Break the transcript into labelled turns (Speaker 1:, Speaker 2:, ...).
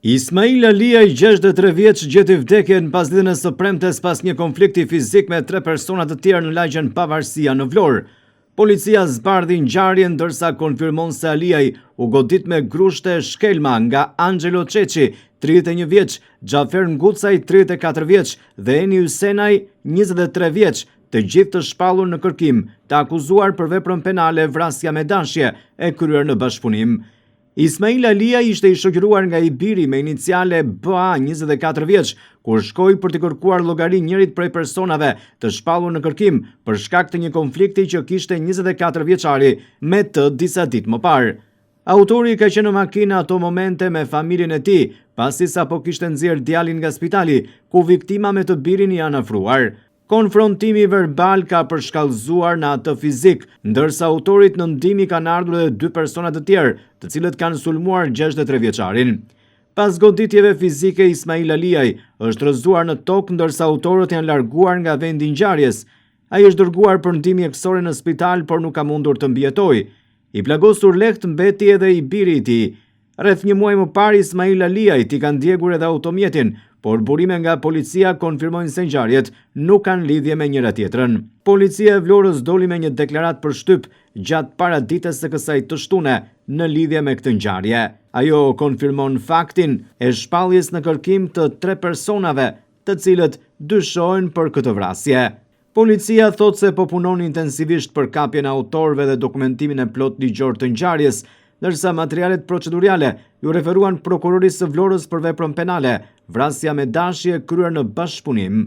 Speaker 1: Ismail Aliaj, 63 vjeç, gjeti vdekjen pas ditën e së premtes pas një konflikti fizik me 3 persona të tjerë në lagjen Pavarësia në Vlorë. Policia zbardhi ngjarjen ndërsa konfirmon se Aliaj u godit me grushte shkelma nga Angelo Çeçi, 31 vjeç, Xhafer Ngucaj, 34 vjeç dhe Eni Hysenaj, 23 vjeç, të gjithë të shpallur në kërkim, të akuzuar për veprën penale vrasja me dashje e kryer në bashkëpunim. Ismail Aliaj ishte i shoqëruar nga i biri me iniciale BA, 24 vjeç, kur shkoi për të kërkuar llogari njërit prej personave të shpallur në kërkim për shkak të një konflikti që kishte 24 vjeçari me të disa ditë më parë. Autori ka qenë në makinë ato momente me familjen e tij, pasi sapo kishte nxjerr djalin nga spitali, ku viktima me të birin janë afruar. Konfrontimi verbal ka përshkallëzuar në atë fizik, ndërsa autorit në ndihmë kanë ardhur edhe 2 persona të tjerë, të cilët kanë sulmuar 63 vjeçarin. Pas goditjeve fizike, Ismail Aliaj është rrëzuar në tokë ndërsa autorët janë larguar nga vendi i ngjarjes. Ai është dërguar për ndihmë mjekësore në spital, por nuk ka mundur të mbijetojë. I plagosur lehtë mbeti edhe i biri i tij. Rreth një muaj më parë, Ismail Aliaj i ka ndjekur edhe automjetin, por burime nga policia konfirmojnë se ngjarjet nuk kanë lidhje me njëra tjetrën. Policia e Vlorës doli me një deklaratë për shtyp gjatë paradites së kësaj të shtune në lidhje me këtë ngjarje. Ajo konfirmon faktin e shpalljes në kërkim të 3 personave, të cilët dyshohen për këtë vrasje. Policia thot se po punon intensivisht për kapjen e autorëve dhe dokumentimin e plot ligjor të ngjarjes, ndërsa materialet procedurale ju referuan prokurorisë së Vlorës për veprën penale, vrasja me dashje kryer në bashkëpunim.